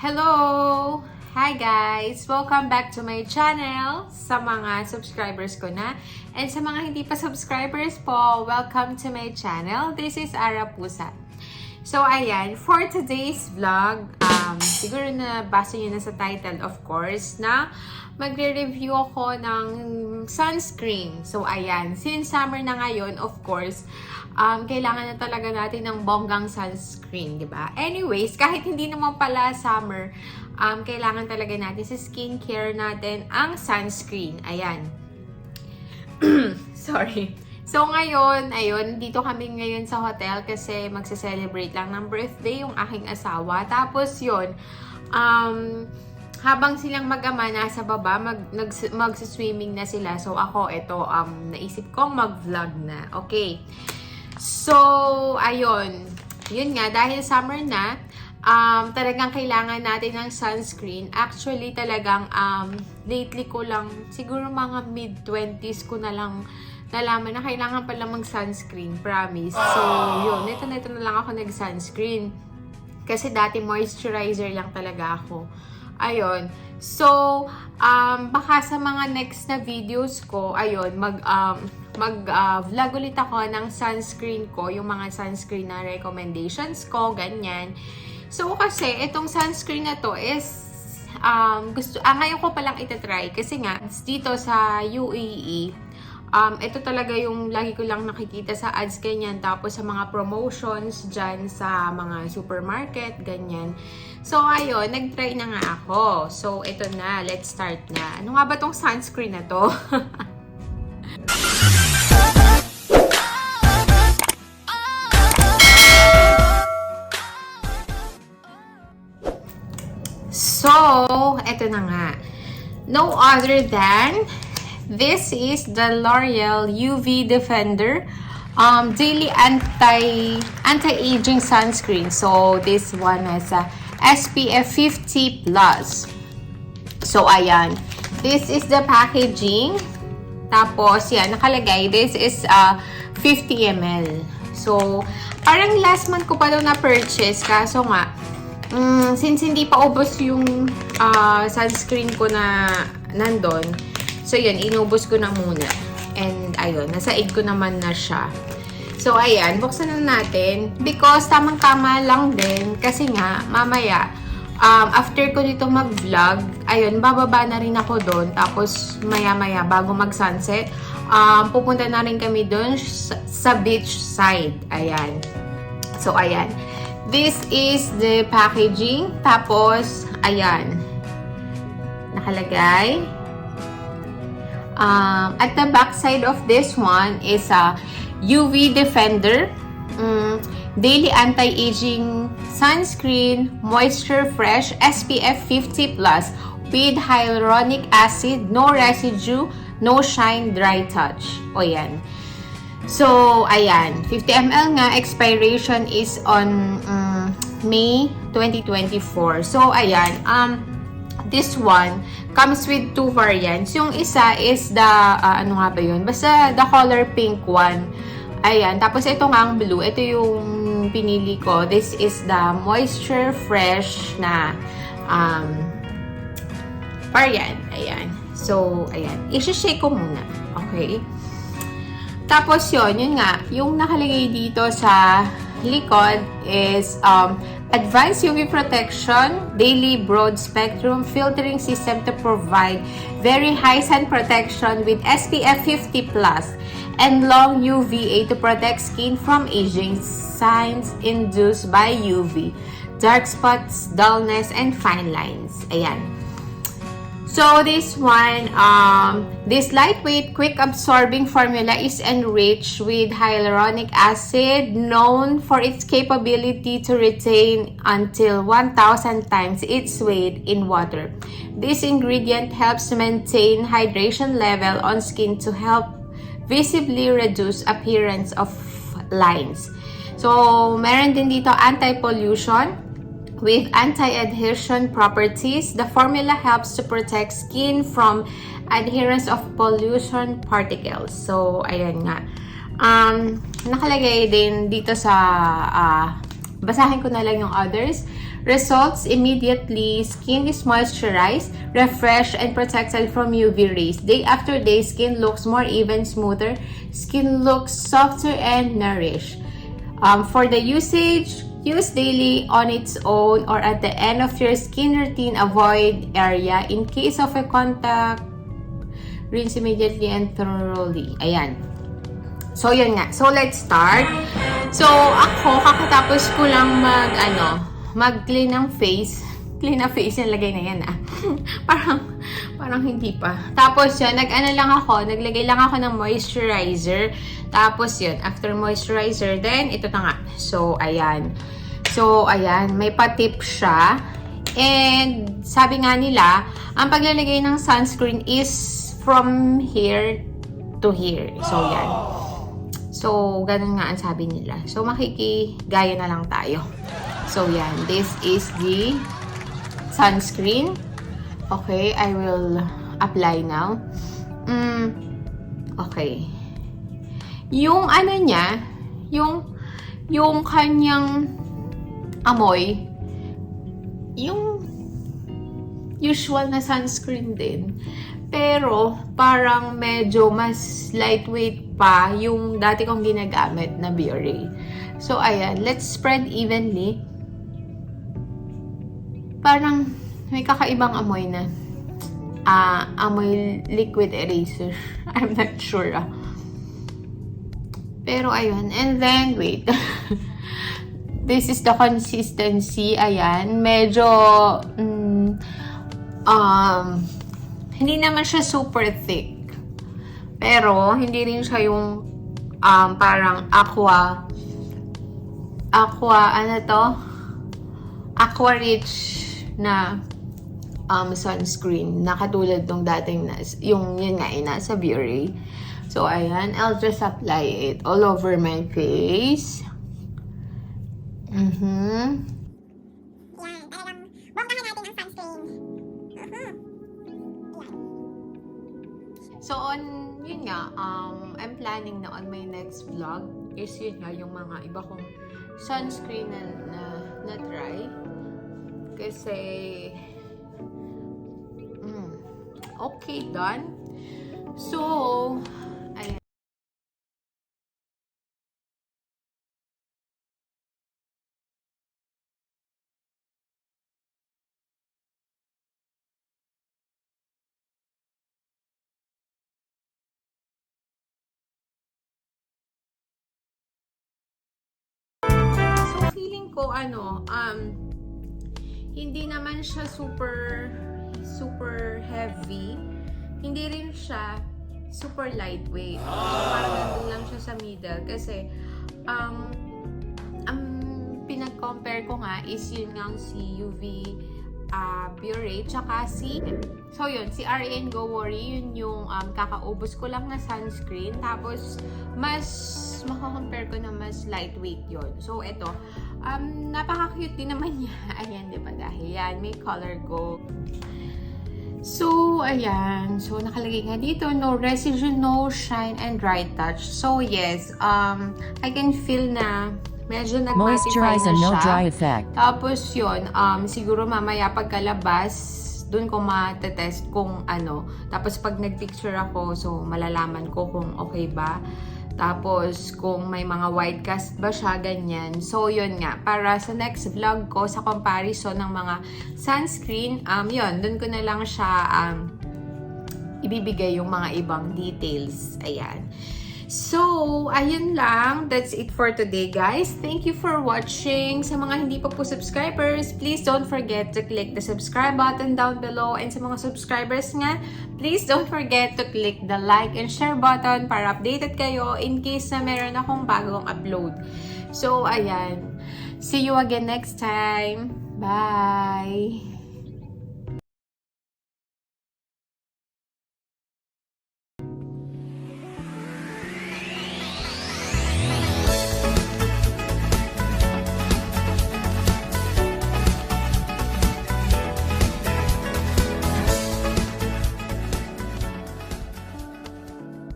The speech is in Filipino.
Hello! Hi guys! Welcome back to my channel sa mga subscribers ko na. And sa mga hindi pa subscribers po, welcome to my channel. This is Ara Pusa. So ayan, for today's vlog, siguro na basa nyo na sa title of course, na magre-review ako ng sunscreen. So ayan, since summer na ngayon, of course, kailangan na talaga natin ng bonggang sunscreen, di ba? Anyways, kahit hindi naman pala summer, kailangan talaga natin sa skincare natin ang sunscreen. Ayan. Sorry. So ngayon, ayun, dito kami ngayon sa hotel kasi magse-celebrate lang ng birthday yung aking asawa. Tapos yun, habang silang mag-ama nasa baba, mag-swimming na sila. So ako, ito, naisip kong mag-vlog na. Okay. So, ayun. Yun nga, dahil summer na, talagang kailangan natin ng sunscreen. Actually, talagang lately ko lang, siguro mga mid-20s ko na lang nalaman na kailangan pala mag-sunscreen. Promise. So, yun. Ito na lang ako nag-sunscreen. Kasi dati moisturizer lang talaga ako. Ayun. So, baka sa mga next na videos ko, ayun, mag-vlog ulit ako ng sunscreen ko, yung mga sunscreen na recommendations ko, ganyan. So, kasi, itong sunscreen na to is, ngayon ko palang itatry, kasi nga, dito sa UAE, ito talaga yung lagi ko lang nakikita sa ads, ganyan, tapos sa mga promotions dyan sa mga supermarket, ganyan. So, ayun, nag-try na nga ako. So, ito na, let's start na. Ano nga ba tong sunscreen na to? So, eto na nga. No other than, this is the L'Oreal UV Defender Daily Anti-Aging Sunscreen. So, this one has a SPF 50+. So, ayan. This is the packaging. Tapos, yan, nakalagay. This is 50 ml. So, parang last month ko pa daw na-purchase. Kaso nga, since hindi pa ubos yung sunscreen ko na nandun, so yun, inubos ko na muna. And ayun, nasa id ko naman na siya. So ayan, buksan na natin. Because tamang-tama lang din. Kasi nga, mamaya, after ko dito mag-vlog, ayun, bababa na rin ako doon. Tapos maya-maya, bago mag-sunset, pupunta na rin kami doon sa beach side. Ayan. So ayan. This is the packaging. Tapos, ayan. Nakalagay. At the back side of this one is a UV Defender. Daily Anti-Aging Sunscreen. Moisture Fresh. SPF 50+. With hyaluronic acid. No residue. No shine. Dry touch. O yan. So, ayan. 50 ml nga. Expiration is on May 2024. So, ayan. This one comes with two variants. Yung isa is the, ano nga ba yun? Basta the color pink one. Ayan. Tapos, ito nga ang blue. Ito yung pinili ko. This is the Moisture Fresh na variant. Ayan. So, ayan. I-shake ko muna. Okay? Tapos yun nga, yung nakalagay dito sa likod is Advanced UV Protection, Daily Broad Spectrum Filtering System to provide very high sun protection with SPF 50+, and long UVA to protect skin from aging signs induced by UV, dark spots, dullness, and fine lines. Ayan. So, this one, this lightweight, quick-absorbing formula is enriched with hyaluronic acid, known for its capability to retain until 1,000 times its weight in water. This ingredient helps maintain hydration level on skin to help visibly reduce appearance of lines. So, meron din dito anti-pollution. With anti-adhesion properties, the formula helps to protect skin from adherence of pollution particles. So, ayan nga. Nakalagay din dito sa, basahin ko na lang yung others. Results immediately. Skin is moisturized, refreshed, and protected from UV rays. Day after day, skin looks more even, smoother. Skin looks softer and nourished. For the usage, use daily on its own or at the end of your skin routine. Avoid area. In case of a contact, rinse immediately and thoroughly. Ayan. So, yun nga. So, let's start. So, ako, kakatapos ko lang mag-clean ng face. Clean na face yung lagay na yan, parang hindi pa. Tapos yun, naglagay lang ako ng moisturizer. Tapos yun, after moisturizer, then ito na nga. So, ayan. May patip siya. And, sabi nga nila, ang paglalagay ng sunscreen is from here to here. So, yan. So, ganun nga ang sabi nila. So, makikigaya na lang tayo. So, yan. This is the sunscreen. Okay, I will apply now. Okay. Yung niya, yung kanyang amoy, yung usual na sunscreen din. Pero, parang medyo mas lightweight pa yung dati kong ginagamit na Biore. So, ayan. Let's spread evenly. Parang may kakaibang amoy na. Amoy liquid eraser. I'm not sure. Pero, ayun. And then, wait. This is the consistency. Ayan. Medyo, hindi naman siya super thick. Pero, hindi rin siya yung parang aqua rich na sunscreen na katulad nung dating yun nga nasa Biore. So, ayan. I'll just apply it all over my face. Yan, talagang bonggahan natin ang sunscreen. So, yun nga, I'm planning na on my next vlog is yun nga, yung mga iba kong sunscreen na try. Kasi, okay, done. So, ayan. So, feeling ko, hindi naman siya super heavy. Hindi rin siya super lightweight. So, parang nandun lang siya sa middle. Kasi, ang pinag-compare ko nga is yun nga si UV Biore, tsaka so yun, si RN Go Worry, yun yung kakaubos ko lang na sunscreen. Tapos, mas makakompare ko na mas lightweight yun. So, eto, napaka-cute din naman niya. Ayan, di ba? Dahil yan, may color go. So, ayan. So, nakalagay nga dito, no residue, no shine, and dry touch. So, yes, I can feel na medyo nag-mattify na siya. No dry effect. Tapos, yun, siguro mamaya pagkalabas, dun ko matetest kung ano. Tapos, pag nag-picture ako, so, malalaman ko kung okay ba. Tapos, kung may mga white cast ba siya, ganyan. So, yun nga. Para sa next vlog ko, sa comparison ng mga sunscreen, yun, dun ko na lang siya ibibigay yung mga ibang details. Ayan. So, ayun lang. That's it for today, guys. Thank you for watching. Sa mga hindi pa po subscribers, please don't forget to click the subscribe button down below. And sa mga subscribers nga, please don't forget to click the like and share button para updated kayo in case na meron akong bagong upload. So, ayan. See you again next time. Bye!